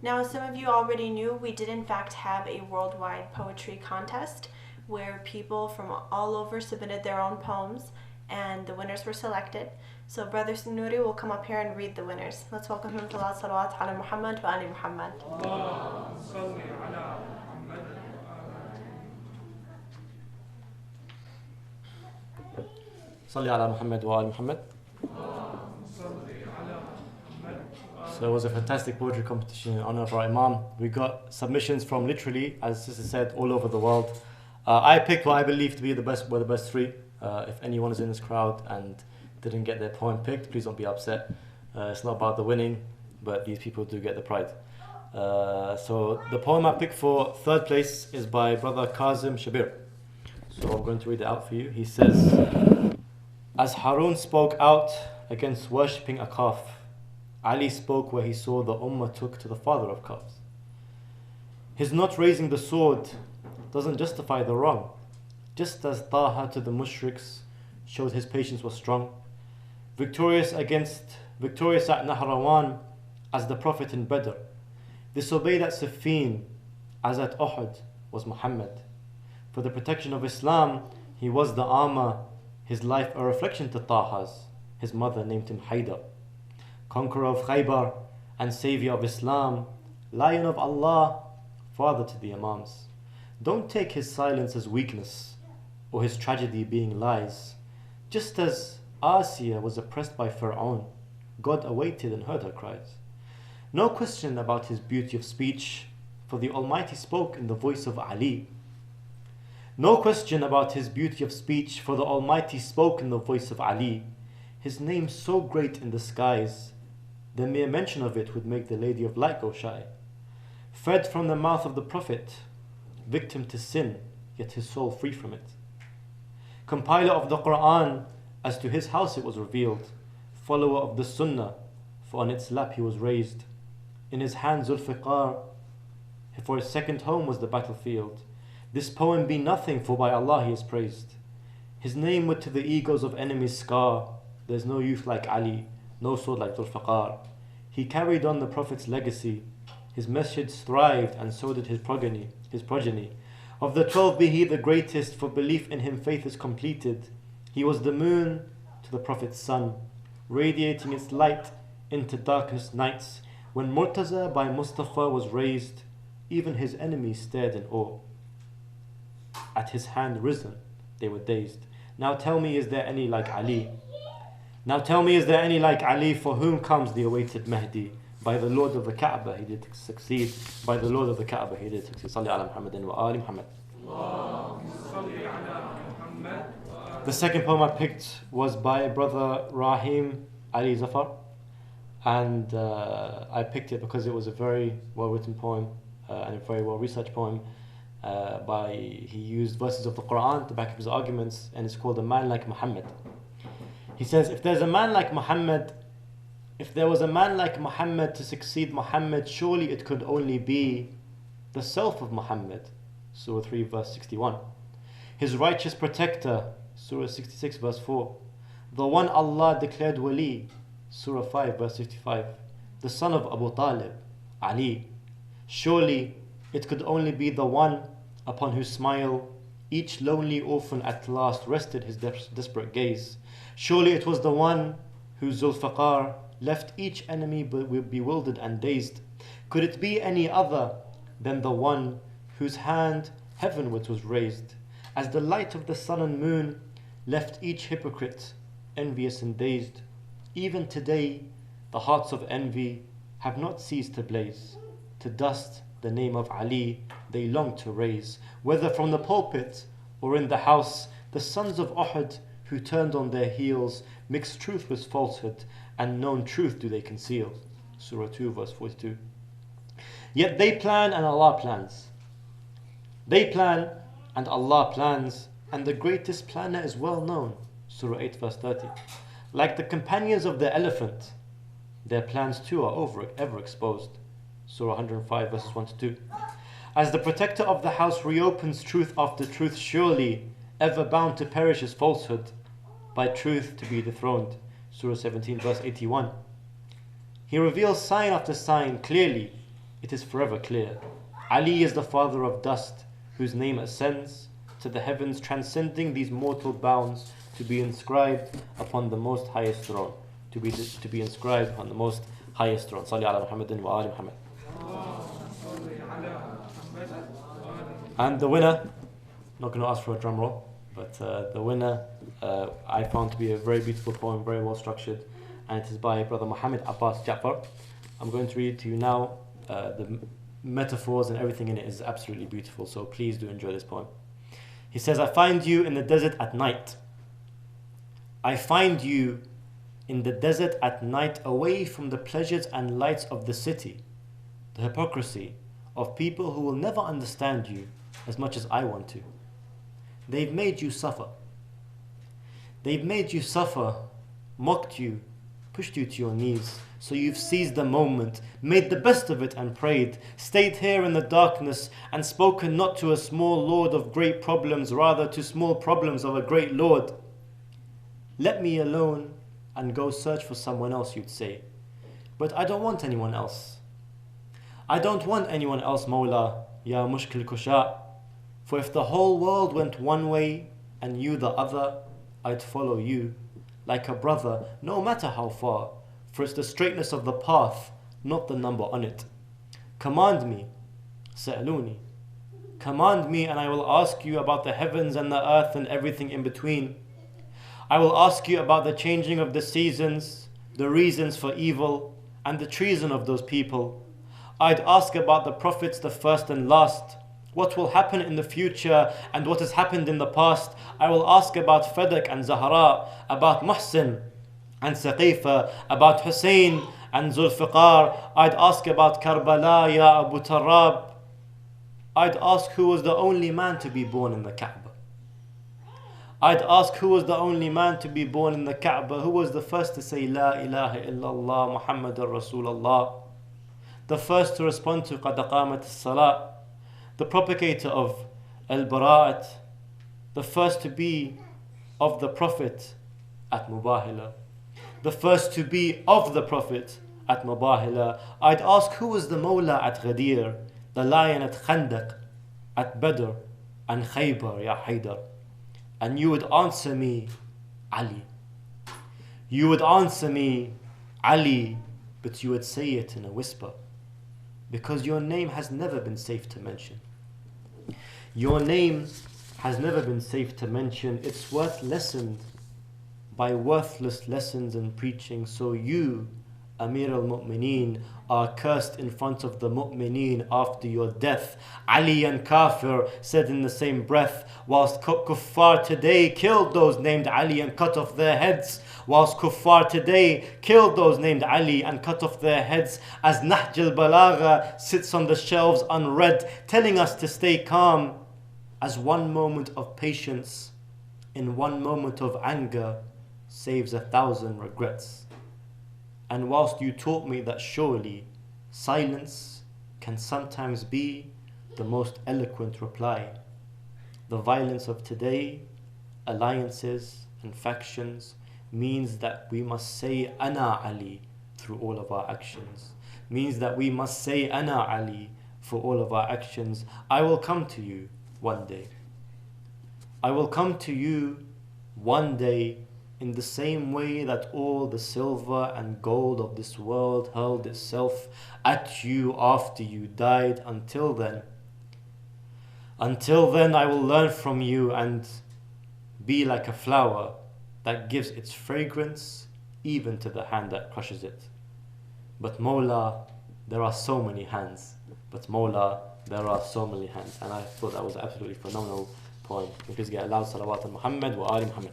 Now, as some of you already knew, we did in fact have a worldwide poetry contest where people from all over submitted their own poems and the winners were selected. So Brother Sunuri will come up here and read the winners. Let's welcome him to Allah salawat ala Muhammad wa ali Muhammad. Salli ala Muhammad wa ali Muhammad. So it was a fantastic poetry competition in honor of our Imam. We got submissions from literally, as Sister said, all over the world. I picked what I believe to be the best three. If anyone is in this crowd and didn't get their poem picked, please don't be upset. It's not about the winning, but these people do get the pride. So the poem I picked for third place is by Brother Kazim Shabir. So I'm going to read it out for you. He says, as Harun spoke out against worshipping a calf, Ali spoke where he saw the Ummah took to the father of calves. His not raising the sword doesn't justify the wrong, just as Taha to the mushriks showed his patience was strong. Victorious at Nahrawan as the Prophet in Badr, disobeyed at Siffin as at Uhud was Muhammad. For the protection of Islam, he was the armor, his life a reflection to Taha's. His mother named him Haidar. Conqueror of Khaybar and savior of Islam, lion of Allah, father to the Imams. Don't take his silence as weakness or his tragedy being lies. Just as Asiya was oppressed by Fir'aun, God awaited and heard her cries. No question about his beauty of speech, for the Almighty spoke in the voice of Ali. No question about his beauty of speech, for the Almighty spoke in the voice of Ali. His name so great in the skies, the mere mention of it would make the Lady of Light go shy. Fed from the mouth of the Prophet, victim to sin, yet his soul free from it. Compiler of the Quran, as to his house it was revealed. Follower of the Sunnah, for on its lap he was raised. In his hands Zulfiqar, for his second home was the battlefield. This poem be nothing, for by Allah he is praised. His name would to the egos of enemies scar. There's no youth like Ali, no sword like Zulfiqar. He carried on the Prophet's legacy. His message thrived, and so did his progeny. Of the 12 be he the greatest, for belief in him faith is completed. He was the moon to the Prophet's sun, radiating its light into darkest nights. When Murtaza by Mustafa was raised, even his enemies stared in awe. At his hand risen, they were dazed. Now tell me, is there any like Ali? Now tell me, is there any like Ali, for whom comes the awaited Mahdi? By the Lord of the Kaaba he did succeed. By the Lord of the Kaaba he did succeed. Salli ala Muhammadin wa ali Muhammad. The second poem I picked was by Brother Rahim Ali Zafar. And I picked it because it was a very well written poem and a very well researched poem. He used verses of the Quran to back up his arguments, and it's called A Man Like Muhammad. He says, if there was a man like Muhammad to succeed Muhammad, surely it could only be the self of Muhammad. Surah 3 verse 61. His righteous protector, Surah 66 verse 4. The one Allah declared wali, Surah 5 verse 55. The son of Abu Talib, Ali. Surely it could only be the one upon whose smile each lonely orphan at last rested his desperate gaze. Surely it was the one whose Zulfiqar left each enemy bewildered and dazed. Could it be any other than the one whose hand heavenwards was raised, as the light of the sun and moon left each hypocrite envious and dazed? Even today the hearts of envy have not ceased to blaze. To dust the name of Ali they long to raise. Whether from the pulpit or in the house, the sons of Uhud who turned on their heels mix truth with falsehood, and known truth do they conceal. Surah 2 verse 42. Yet they plan and Allah plans. They plan and Allah plans, and the greatest planner is well known. Surah 8 verse 30. Like the companions of the elephant, their plans too are ever exposed. Surah 105 verses 1 to 2. As the protector of the house reopens truth after truth, surely ever bound to perish is falsehood, by truth to be dethroned. Surah 17 verse 81. He reveals sign after sign clearly, it is forever clear. Ali is the father of dust, whose name ascends to the heavens, transcending these mortal bounds, to be inscribed upon the most highest throne. To be inscribed upon the most highest throne. Salli ala Muhammadin wa ali Muhammad. And the winner, not going to ask for a drum roll, but the winner I found to be a very beautiful poem, very well structured, and it is by Brother Muhammad Abbas Ja'far. I'm going to read it to you now. The metaphors and everything in it is absolutely beautiful, so please do enjoy this poem. He says, I find you in the desert at night. I find you in the desert at night, away from the pleasures and lights of the city, the hypocrisy of people who will never understand you as much as I want to. They've made you suffer. They've made you suffer, mocked you, pushed you to your knees. So you've seized the moment, made the best of it and prayed, stayed here in the darkness and spoken not to a small lord of great problems, rather to small problems of a great Lord. Let me alone and go search for someone else, you'd say. But I don't want anyone else. I don't want anyone else, Mawla, Ya Mushkil Kusha. For if the whole world went one way and you the other, I'd follow you like a brother, no matter how far. For it's the straightness of the path, not the number on it. Command me, Sa'aluni. Command me and I will ask you about the heavens and the earth and everything in between. I will ask you about the changing of the seasons, the reasons for evil, and the treason of those people. I'd ask about the prophets, the first and last, what will happen in the future and what has happened in the past. I will ask about Fadak and Zahra, about Muhsin and Saqifa, about Hussein and Zulfiqar. I'd ask about Karbala, Ya Abu Tarab. I'd ask who was the only man to be born in the Kaaba. I'd ask who was the only man to be born in the Kaaba, who was the first to say La ilaha illallah Muhammadur Rasulullah, the first to respond to Qad Aqamat as-Salat, the propagator of Al-Bara'at, the first to be of the Prophet at Mubahila, the first to be of the Prophet at Mubahila. I'd ask who was the Mawla at Ghadir, the lion at Khandaq, at Badr and Khaybar, Ya Haydar. And you would answer me, Ali. You would answer me, Ali, but you would say it in a whisper, because your name has never been safe to mention. Your name has never been safe to mention. It's worth lessened by worthless lessons and preaching. So you, Amir al-Mu'mineen, are cursed in front of the Mu'mineen after your death. Ali and Kafir said in the same breath, whilst Kuffar today killed those named Ali and cut off their heads. Whilst Kuffar today killed those named Ali and cut off their heads, as Nahj al-Balagha sits on the shelves unread, telling us to stay calm, as one moment of patience in one moment of anger saves 1,000 regrets. And whilst you taught me that surely silence can sometimes be the most eloquent reply, the violence of today, alliances and factions, means that we must say Ana Ali through all of our actions. Means that we must say Ana Ali for all of our actions. I will come to you one day. I will come to you one day in the same way that all the silver and gold of this world hurled itself at you after you died. Until then, I will learn from you and be like a flower that gives its fragrance even to the hand that crushes it. But Mawla, there are so many hands. But Mawla, there are so many hands. And I thought that was an absolutely phenomenal poem. Please get a loud salawat on Muhammad wa ali Muhammad.